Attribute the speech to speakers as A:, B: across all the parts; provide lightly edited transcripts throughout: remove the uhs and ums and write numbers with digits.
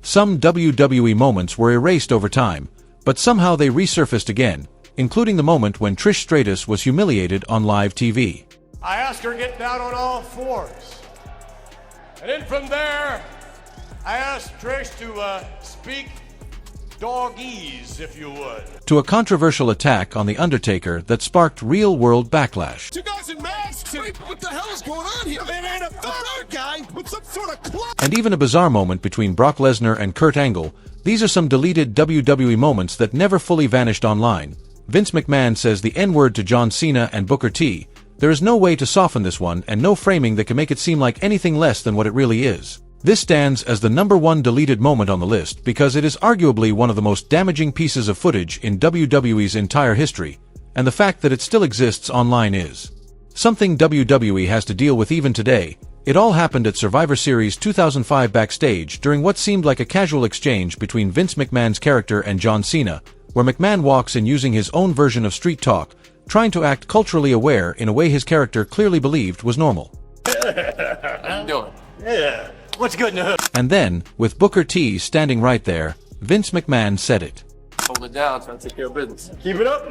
A: Some WWE moments were erased over time, but somehow they resurfaced again, including the moment when Trish Stratus was humiliated on live TV.
B: I asked her to get down on all fours. And then from there, I asked Trish to speak dogese, if you would.
A: To a controversial attack on The Undertaker that sparked real-world backlash.
C: You guys in masks? What the hell is going on here? There ain't a third guy with some sort of club.
A: And even a bizarre moment between Brock Lesnar and Kurt Angle. These are some deleted WWE moments that never fully vanished online. Vince McMahon says the N-word to John Cena and Booker T. There is no way to soften this one and no framing that can make it seem like anything less than what it really is. This stands as the #1 deleted moment on the list because it is arguably one of the most damaging pieces of footage in WWE's entire history, and the fact that it still exists online is something WWE has to deal with even today. It all happened at Survivor Series 2005 backstage during what seemed like a casual exchange between Vince McMahon's character and John Cena, where McMahon walks in using his own version of street talk, trying to act culturally aware in a way his character clearly believed was normal.
B: How you doing? Yeah. What's good in the hood?
A: And then, with Booker T standing right there, Vince McMahon said it.
B: Hold it down, trying to take care of business. Keep it up.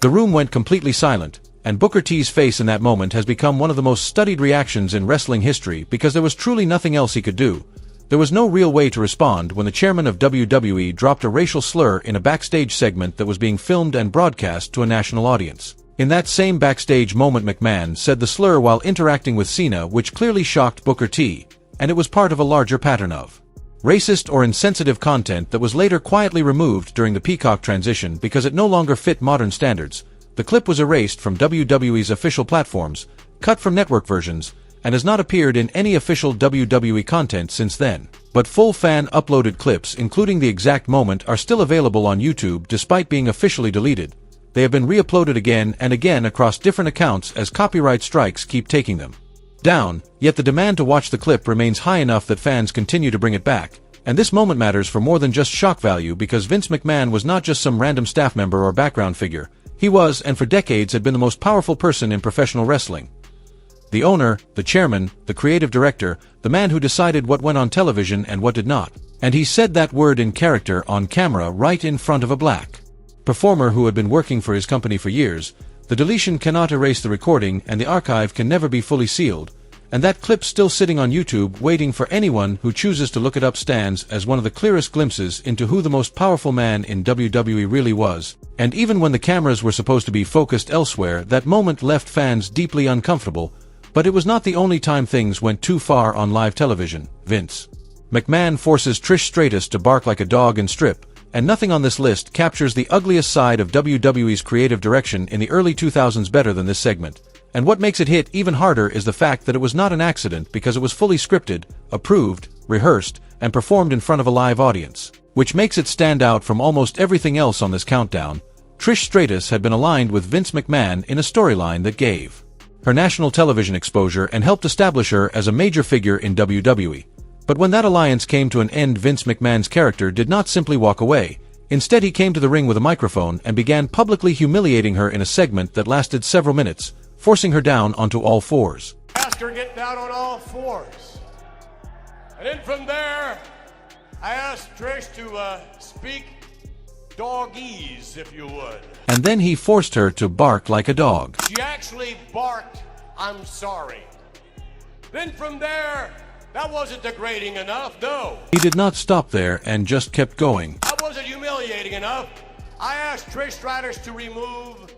A: The room went completely silent, and Booker T's face in that moment has become one of the most studied reactions in wrestling history because there was truly nothing else he could do. There was no real way to respond when the chairman of WWE dropped a racial slur in a backstage segment that was being filmed and broadcast to a national audience. In that same backstage moment, McMahon said the slur while interacting with Cena, which clearly shocked Booker T, and it was part of a larger pattern of racist or insensitive content that was later quietly removed during the Peacock transition because it no longer fit modern standards. The clip was erased from WWE's official platforms, cut from network versions, and has not appeared in any official WWE content since then. But full fan-uploaded clips, including the exact moment, are still available on YouTube despite being officially deleted. They have been re-uploaded again and again across different accounts as copyright strikes keep taking them down, yet the demand to watch the clip remains high enough that fans continue to bring it back. And this moment matters for more than just shock value because Vince McMahon was not just some random staff member or background figure. He was, and for decades had been, the most powerful person in professional wrestling. The owner, the chairman, the creative director, the man who decided what went on television and what did not. And he said that word in character on camera right in front of a black performer who had been working for his company for years. The deletion cannot erase the recording and the archive can never be fully sealed. And that clip's still sitting on YouTube waiting for anyone who chooses to look it up. Stands as one of the clearest glimpses into who the most powerful man in WWE really was. And even when the cameras were supposed to be focused elsewhere, that moment left fans deeply uncomfortable. But it was not the only time things went too far on live television. Vince McMahon forces Trish Stratus to bark like a dog and strip, and nothing on this list captures the ugliest side of WWE's creative direction in the early 2000s better than this segment. And what makes it hit even harder is the fact that it was not an accident because it was fully scripted, approved, rehearsed, and performed in front of a live audience. Which makes it stand out from almost everything else on this countdown. Trish Stratus had been aligned with Vince McMahon in a storyline that gave her national television exposure and helped establish her as a major figure in WWE. But when that alliance came to an end, Vince McMahon's character did not simply walk away. Instead, he came to the ring with a microphone and began publicly humiliating her in a segment that lasted several minutes, forcing her down onto all fours.
B: Asked her to get down on all fours. And then from there, I asked Trish to speak dogese, if you would.
A: And then he forced her to bark like a dog.
B: She actually barked, "I'm sorry." Then from there, that wasn't degrading enough, no.
A: He did not stop there and just kept going.
B: That wasn't humiliating enough. I asked Trish Stratus to remove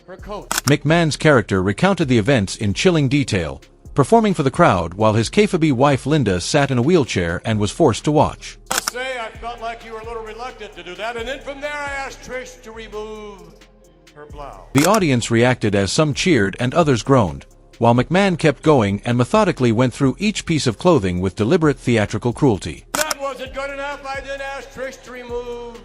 B: her coat.
A: McMahon's character recounted the events in chilling detail, performing for the crowd while his kayfabe wife Linda sat in a wheelchair and was forced to watch.
B: I must say, I felt like you were a little reluctant to do that, and then from there I asked Trish to remove her blouse.
A: The audience reacted as some cheered and others groaned, while McMahon kept going and methodically went through each piece of clothing with deliberate theatrical cruelty.
B: That wasn't good enough. I then asked Trish to remove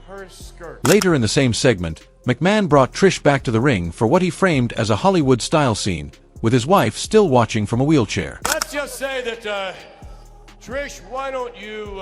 B: her skirt.
A: Later in the same segment, McMahon brought Trish back to the ring for what he framed as a Hollywood-style scene, with his wife still watching from a wheelchair.
B: Let's just say that, Trish, why don't you,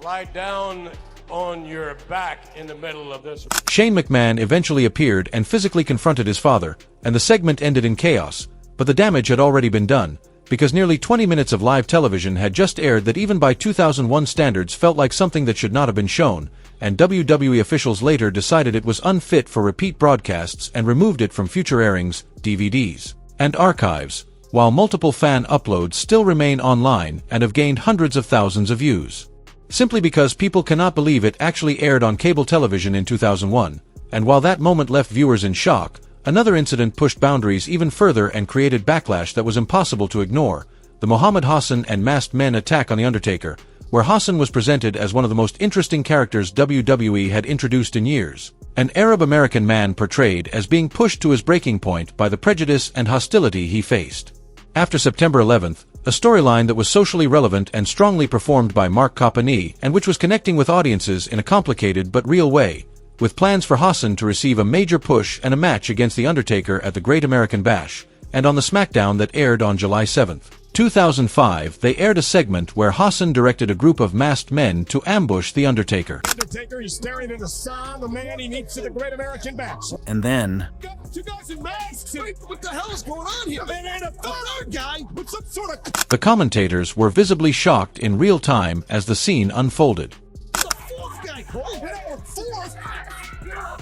B: lie down on your back in the middle of this.
A: Shane McMahon eventually appeared and physically confronted his father, and the segment ended in chaos, but the damage had already been done. because nearly 20 minutes of live television had just aired that even by 2001 standards felt like something that should not have been shown, and WWE officials later decided it was unfit for repeat broadcasts and removed it from future airings, DVDs, and archives, while multiple fan uploads still remain online and have gained hundreds of thousands of views. Simply because people cannot believe it actually aired on cable television in 2001, and while that moment left viewers in shock, another incident pushed boundaries even further and created backlash that was impossible to ignore: the Muhammad Hassan and Masked Men attack on The Undertaker, where Hassan was presented as one of the most interesting characters WWE had introduced in years. An Arab-American man portrayed as being pushed to his breaking point by the prejudice and hostility he faced. After September 11th, a storyline that was socially relevant and strongly performed by Mark Kapani and which was connecting with audiences in a complicated but real way, with plans for Hassan to receive a major push and a match against The Undertaker at the Great American Bash, and on the SmackDown that aired on July 7, 2005, they aired a segment where Hassan directed a group of masked men to ambush The Undertaker.
C: Undertaker, he's staring at Hassan, the man he meets at the Great American Bash.
D: And then...
C: Two guys in masks! What the hell is going on here? Man, ain't a third guy with some sort of...
A: The commentators were visibly shocked in real time as the scene unfolded.
C: The fourth guy! Fourth?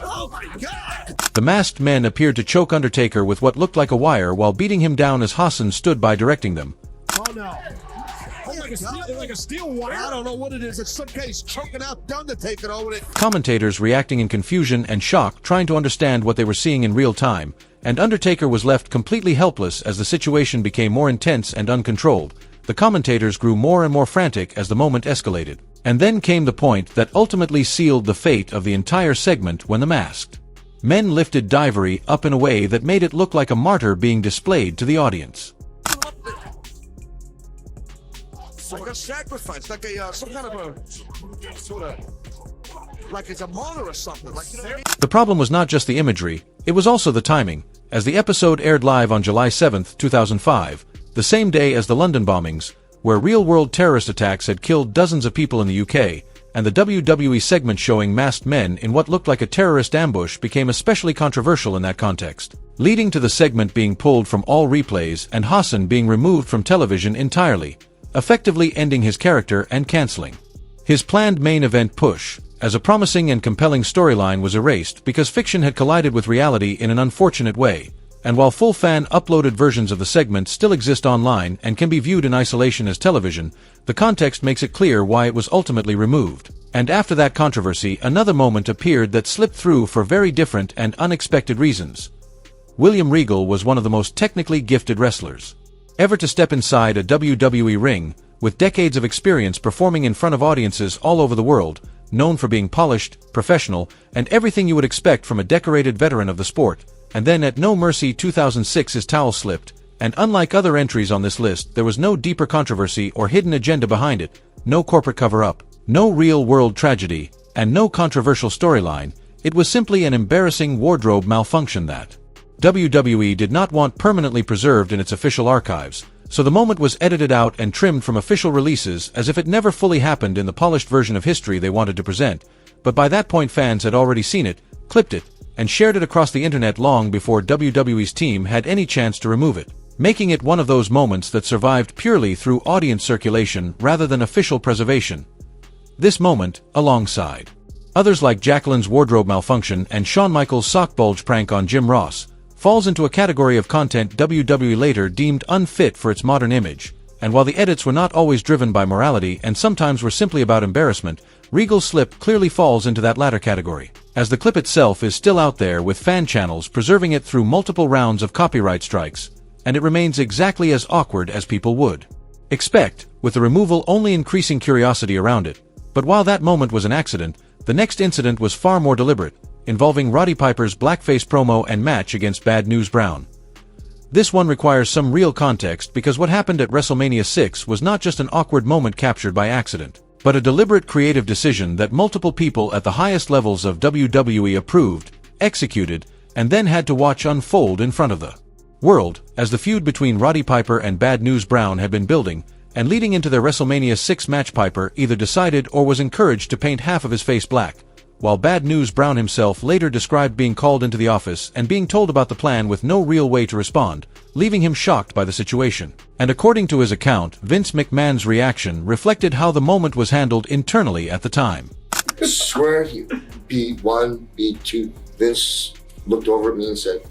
C: Oh my God!
A: The masked men appeared to choke Undertaker with what looked like a wire while beating him down as Hassan stood by directing them.
C: Oh no. Oh, like a steel wire? I don't know what it is. It's some guy's choking out the Undertaker over it.
A: Commentators reacting in confusion and shock, trying to understand what they were seeing in real time, and Undertaker was left completely helpless as the situation became more intense and uncontrolled. The commentators grew more and more frantic as the moment escalated. And then came the point that ultimately sealed the fate of the entire segment when the masked men lifted Divery up in a way that made it look like a martyr being displayed to the audience.
C: It's like a sacrifice, like a some kind of a sort of like it's a martyr or something. Like, you know what I mean?
A: The problem was not just the imagery, it was also the timing, as the episode aired live on July 7, 2005, the same day as the London bombings, where real-world terrorist attacks had killed dozens of people in the UK, and the WWE segment showing masked men in what looked like a terrorist ambush became especially controversial in that context, leading to the segment being pulled from all replays and Hassan being removed from television entirely, effectively ending his character and cancelling his planned main event push, as a promising and compelling storyline was erased because fiction had collided with reality in an unfortunate way. And while full fan-uploaded versions of the segment still exist online and can be viewed in isolation as television, the context makes it clear why it was ultimately removed. And after that controversy, another moment appeared that slipped through for very different and unexpected reasons. William Regal was one of the most technically gifted wrestlers ever to step inside a WWE ring, with decades of experience performing in front of audiences all over the world, known for being polished, professional, and everything you would expect from a decorated veteran of the sport. And then at No Mercy 2006 his towel slipped, and unlike other entries on this list, there was no deeper controversy or hidden agenda behind it, no corporate cover-up, no real-world tragedy, and no controversial storyline. It was simply an embarrassing wardrobe malfunction that WWE did not want permanently preserved in its official archives, so the moment was edited out and trimmed from official releases as if it never fully happened in the polished version of history they wanted to present. But by that point fans had already seen it, clipped it, and shared it across the internet long before WWE's team had any chance to remove it, making it one of those moments that survived purely through audience circulation rather than official preservation. This moment, alongside others like Jacqueline's wardrobe malfunction and Shawn Michaels' sock bulge prank on Jim Ross, falls into a category of content WWE later deemed unfit for its modern image. And while the edits were not always driven by morality and sometimes were simply about embarrassment, Regal's slip clearly falls into that latter category, as the clip itself is still out there with fan channels preserving it through multiple rounds of copyright strikes, and it remains exactly as awkward as people would expect, with the removal only increasing curiosity around it. But while that moment was an accident, the next incident was far more deliberate, involving Roddy Piper's blackface promo and match against Bad News Brown. This one requires some real context because what happened at WrestleMania 6 was not just an awkward moment captured by accident, but a deliberate creative decision that multiple people at the highest levels of WWE approved, executed, and then had to watch unfold in front of the world, as the feud between Roddy Piper and Bad News Brown had been building, and leading into their WrestleMania 6 match. Piper either decided or was encouraged to paint half of his face black, while Bad News Brown himself later described being called into the office and being told about the plan with no real way to respond, leaving him shocked by the situation. And according to his account, Vince McMahon's reaction reflected how the moment was handled internally at the time.
D: I swear he beat one, beat two. Vince looked over at me and said,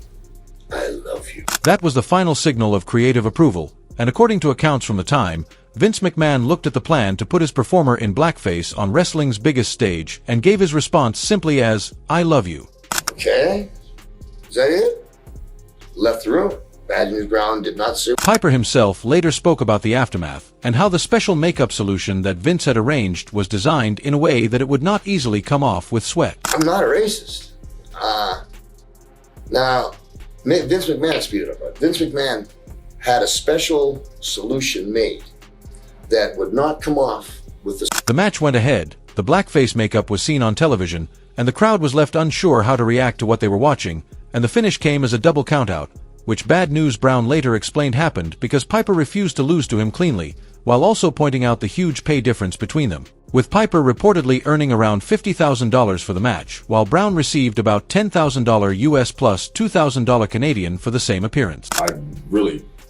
D: "I love you."
A: That was the final signal of creative approval, and according to accounts from the time, Vince McMahon looked at the plan to put his performer in blackface on wrestling's biggest stage and gave his response simply as, "I love you."
D: Okay, is that it? Left the room. Bad News Brown did not sue.
A: Piper himself later spoke about the aftermath and how the special makeup solution that Vince had arranged was designed in a way that it would not easily come off with sweat.
D: I'm not a racist. Now, Vince McMahon speeded up. Vince McMahon had a special solution made that would not come off with the...
A: The match went ahead, the blackface makeup was seen on television, and the crowd was left unsure how to react to what they were watching, and the finish came as a double countout, which Bad News Brown later explained happened because Piper refused to lose to him cleanly, while also pointing out the huge pay difference between them, with Piper reportedly earning around $50,000 for the match, while Brown received about $10,000 US plus $2,000 Canadian for the same appearance.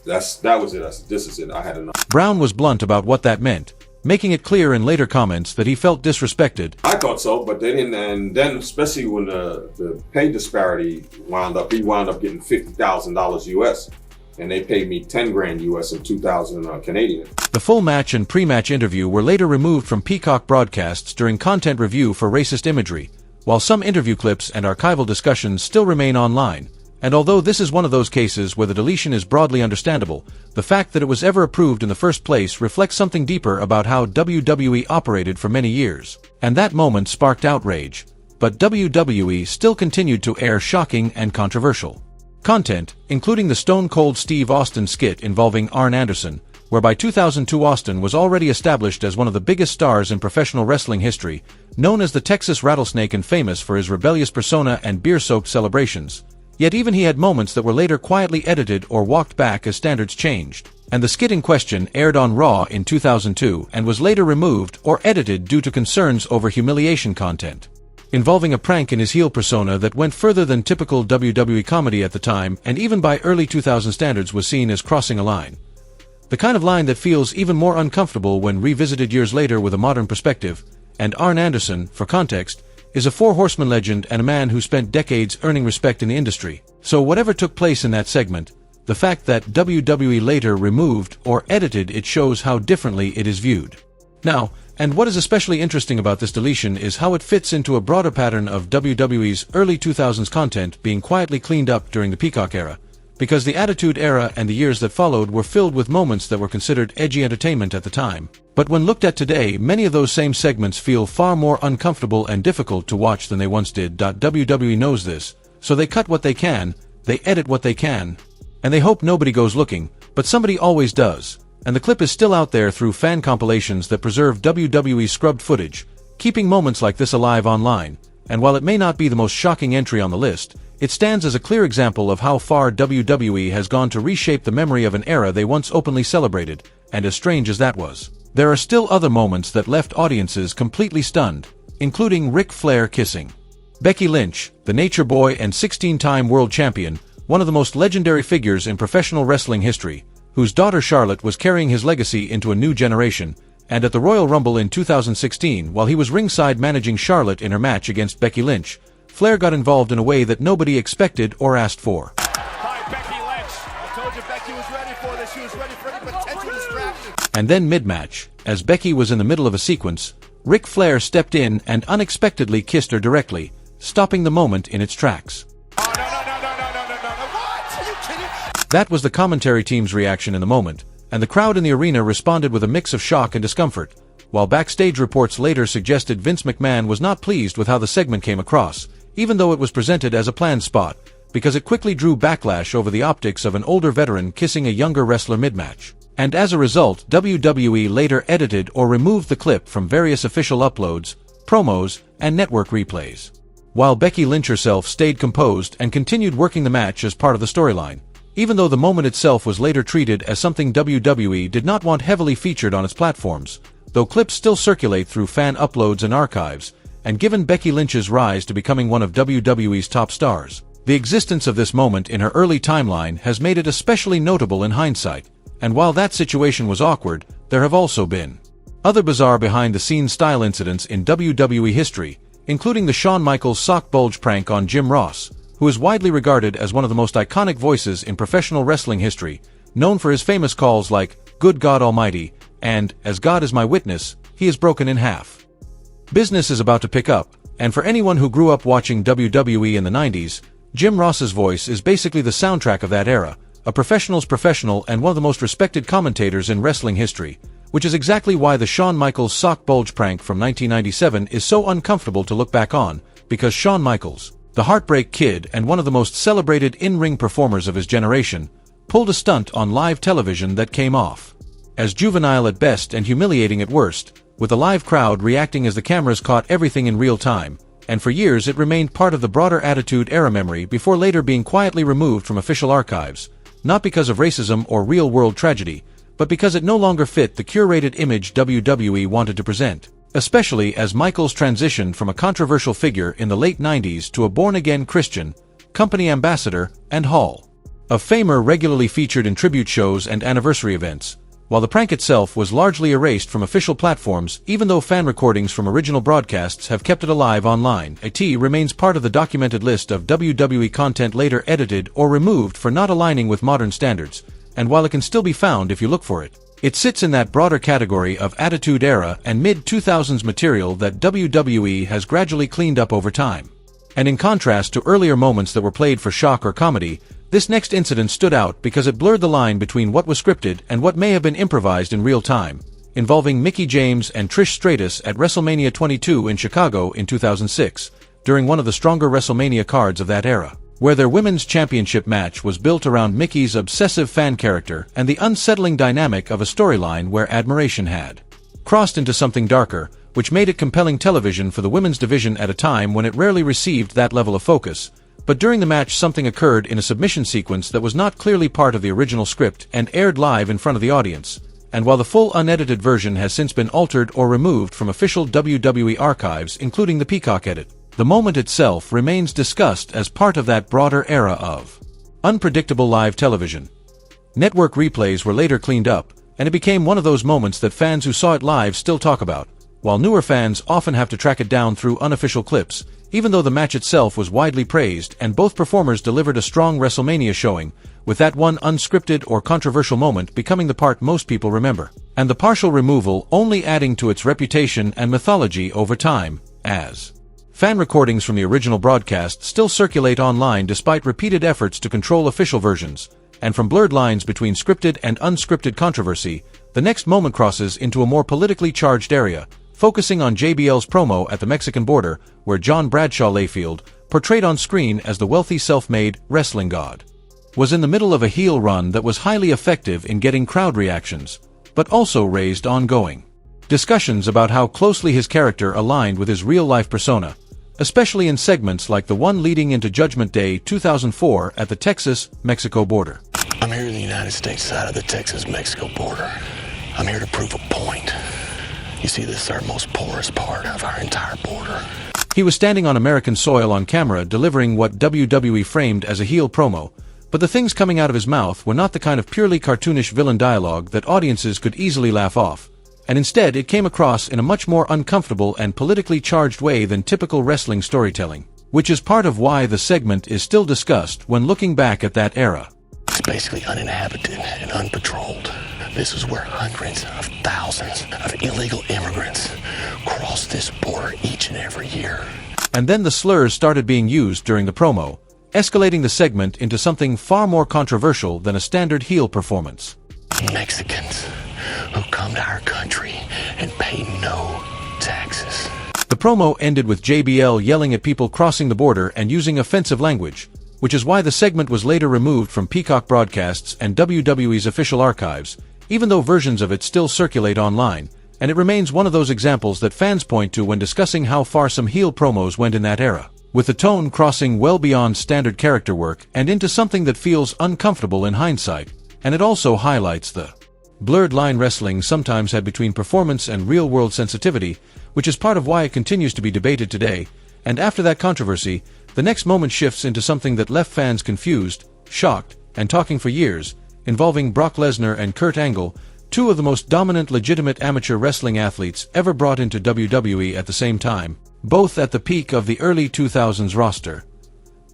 E: That was it. This is it. I had enough.
A: Brown was blunt about what that meant, making it clear in later comments that he felt disrespected.
E: I thought so, but they didn't. And then, especially when the pay disparity wound up, he wound up getting $50,000 US, and they paid me 10 grand US and 2,000 Canadian.
A: The full match and pre-match interview were later removed from Peacock broadcasts during content review for racist imagery, while some interview clips and archival discussions still remain online. And although this is one of those cases where the deletion is broadly understandable, the fact that it was ever approved in the first place reflects something deeper about how WWE operated for many years. And that moment sparked outrage. But WWE still continued to air shocking and controversial content, including the Stone Cold Steve Austin skit involving Arn Anderson, where by 2002 Austin was already established as one of the biggest stars in professional wrestling history, known as the Texas Rattlesnake and famous for his rebellious persona and beer-soaked celebrations. Yet even he had moments that were later quietly edited or walked back as standards changed. And the skit in question aired on Raw in 2002 and was later removed or edited due to concerns over humiliation content, involving a prank in his heel persona that went further than typical WWE comedy at the time and even by early 2000 standards was seen as crossing a line. The kind of line that feels even more uncomfortable when revisited years later with a modern perspective. And Arn Anderson, for context, is a four-horseman legend and a man who spent decades earning respect in the industry. So whatever took place in that segment, the fact that WWE later removed or edited it shows how differently it is viewed now. And what is especially interesting about this deletion is how it fits into a broader pattern of WWE's early 2000s content being quietly cleaned up during the Peacock era, because the Attitude Era and the years that followed were filled with moments that were considered edgy entertainment at the time. But when looked at today, many of those same segments feel far more uncomfortable and difficult to watch than they once did. WWE knows this, so they cut what they can, they edit what they can, and they hope nobody goes looking, but somebody always does. And the clip is still out there through fan compilations that preserve WWE scrubbed footage, keeping moments like this alive online. And while it may not be the most shocking entry on the list, it stands as a clear example of how far WWE has gone to reshape the memory of an era they once openly celebrated, and as strange as that was, there are still other moments that left audiences completely stunned, including Ric Flair kissing Becky Lynch, the Nature Boy and 16-time world champion, one of the most legendary figures in professional wrestling history, whose daughter Charlotte was carrying his legacy into a new generation, and at the Royal Rumble in 2016, while he was ringside managing Charlotte in her match against Becky Lynch, Flair got involved in a way that nobody expected or asked for.
B: Hi, Becky Lynch. I told you Becky was ready for this. She was ready for any potential distraction.
A: And then mid-match, as Becky was in the middle of a sequence, Ric Flair stepped in and unexpectedly kissed her directly, stopping the moment in its tracks.
B: Oh, no. What? Are you kidding?
A: That was the commentary team's reaction in the moment, and the crowd in the arena responded with a mix of shock and discomfort, while backstage reports later suggested Vince McMahon was not pleased with how the segment came across, even though it was presented as a planned spot, because it quickly drew backlash over the optics of an older veteran kissing a younger wrestler mid-match. And as a result, WWE later edited or removed the clip from various official uploads, promos, and network replays, while Becky Lynch herself stayed composed and continued working the match as part of the storyline, even though the moment itself was later treated as something WWE did not want heavily featured on its platforms, though clips still circulate through fan uploads and archives, and given Becky Lynch's rise to becoming one of WWE's top stars. The existence of this moment in her early timeline has made it especially notable in hindsight, and while that situation was awkward, there have also been other bizarre behind-the-scenes style incidents in WWE history, including the Shawn Michaels sock bulge prank on Jim Ross, who is widely regarded as one of the most iconic voices in professional wrestling history, known for his famous calls like, "Good God Almighty," and, "As God is my witness, he is broken in half." Business is about to pick up, and for anyone who grew up watching WWE in the 90s, Jim Ross's voice is basically the soundtrack of that era, a professional's professional and one of the most respected commentators in wrestling history, which is exactly why the Shawn Michaels sock bulge prank from 1997 is so uncomfortable to look back on, because Shawn Michaels, the Heartbreak Kid and one of the most celebrated in-ring performers of his generation, pulled a stunt on live television that came off as juvenile at best and humiliating at worst, with a live crowd reacting as the cameras caught everything in real time, and for years it remained part of the broader Attitude Era memory before later being quietly removed from official archives, not because of racism or real-world tragedy, but because it no longer fit the curated image WWE wanted to present, especially as Michaels transitioned from a controversial figure in the late 90s to a born-again Christian, company ambassador, and Hall of Famer regularly featured in tribute shows and anniversary events. While the prank itself was largely erased from official platforms, even though fan recordings from original broadcasts have kept it alive online, it remains part of the documented list of WWE content later edited or removed for not aligning with modern standards, and while it can still be found if you look for it, it sits in that broader category of Attitude Era and mid-2000s material that WWE has gradually cleaned up over time. And in contrast to earlier moments that were played for shock or comedy, this next incident stood out because it blurred the line between what was scripted and what may have been improvised in real time, involving Mickie James and Trish Stratus at WrestleMania 22 in Chicago in 2006, during one of the stronger WrestleMania cards of that era, where their women's championship match was built around Mickie's obsessive fan character and the unsettling dynamic of a storyline where admiration had crossed into something darker, which made it compelling television for the women's division at a time when it rarely received that level of focus. But during the match something occurred in a submission sequence that was not clearly part of the original script and aired live in front of the audience, and while the full unedited version has since been altered or removed from official WWE archives including the Peacock edit, the moment itself remains discussed as part of that broader era of unpredictable live television. Network replays were later cleaned up, and it became one of those moments that fans who saw it live still talk about, while newer fans often have to track it down through unofficial clips, even though the match itself was widely praised and both performers delivered a strong WrestleMania showing, with that one unscripted or controversial moment becoming the part most people remember, and the partial removal only adding to its reputation and mythology over time, as fan recordings from the original broadcast still circulate online despite repeated efforts to control official versions, and from blurred lines between scripted and unscripted controversy, the next moment crosses into a more politically charged area, focusing on JBL's promo at the Mexican border, where John Bradshaw Layfield, portrayed on screen as the wealthy self-made wrestling god, was in the middle of a heel run that was highly effective in getting crowd reactions, but also raised ongoing discussions about how closely his character aligned with his real-life persona, especially in segments like the one leading into Judgment Day 2004 at the Texas-Mexico border.
F: I'm here in the United States side of the Texas-Mexico border. I'm here to prove a point. You see, this is our most porous part of our entire border.
A: He was standing on American soil on camera delivering what WWE framed as a heel promo, but the things coming out of his mouth were not the kind of purely cartoonish villain dialogue that audiences could easily laugh off, and instead it came across in a much more uncomfortable and politically charged way than typical wrestling storytelling, which is part of why the segment is still discussed when looking back at that era.
F: It's basically uninhabited and unpatrolled. This is where hundreds of thousands of illegal immigrants cross this border each and every year.
A: And then the slurs started being used during the promo, escalating the segment into something far more controversial than a standard heel performance.
F: Mexicans who come to our country and pay no taxes.
A: The promo ended with JBL yelling at people crossing the border and using offensive language, which is why the segment was later removed from Peacock broadcasts and WWE's official archives, even though versions of it still circulate online, and it remains one of those examples that fans point to when discussing how far some heel promos went in that era, with the tone crossing well beyond standard character work and into something that feels uncomfortable in hindsight, and it also highlights the blurred line wrestling sometimes had between performance and real-world sensitivity, which is part of why it continues to be debated today. And after that controversy, the next moment shifts into something that left fans confused, shocked, and talking for years, involving Brock Lesnar and Kurt Angle, two of the most dominant legitimate amateur wrestling athletes ever brought into WWE at the same time, both at the peak of the early 2000s roster.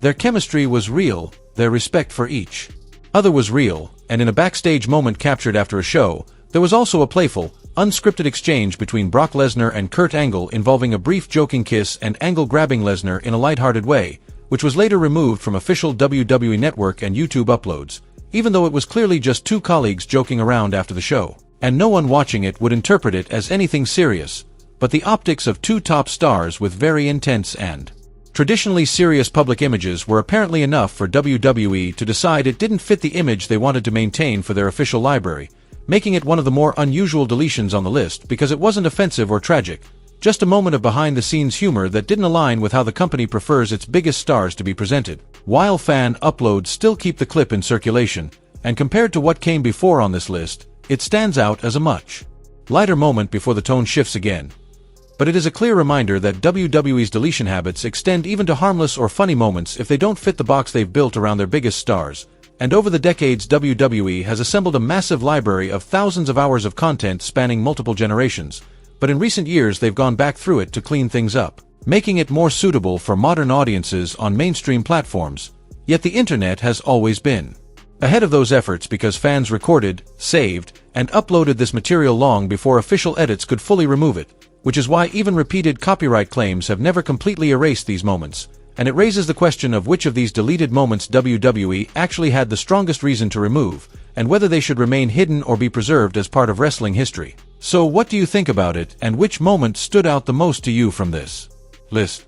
A: Their chemistry was real, their respect for each other was real, and in a backstage moment captured after a show, there was also a playful, unscripted exchange between Brock Lesnar and Kurt Angle involving a brief joking kiss and Angle grabbing Lesnar in a lighthearted way, which was later removed from official WWE Network and YouTube uploads, even though it was clearly just two colleagues joking around after the show, and no one watching it would interpret it as anything serious, but the optics of two top stars with very intense and traditionally serious public images were apparently enough for WWE to decide it didn't fit the image they wanted to maintain for their official library, making it one of the more unusual deletions on the list because it wasn't offensive or tragic, just a moment of behind-the-scenes humor that didn't align with how the company prefers its biggest stars to be presented. While fan uploads still keep the clip in circulation, and compared to what came before on this list, it stands out as a much lighter moment before the tone shifts again. But it is a clear reminder that WWE's deletion habits extend even to harmless or funny moments if they don't fit the box they've built around their biggest stars. And over the decades, WWE has assembled a massive library of thousands of hours of content spanning multiple generations, but in recent years they've gone back through it to clean things up, making it more suitable for modern audiences on mainstream platforms. Yet the internet has always been ahead of those efforts because fans recorded, saved, and uploaded this material long before official edits could fully remove it, which is why even repeated copyright claims have never completely erased these moments, and it raises the question of which of these deleted moments WWE actually had the strongest reason to remove, and whether they should remain hidden or be preserved as part of wrestling history. So what do you think about it, and which moment stood out the most to you from this list?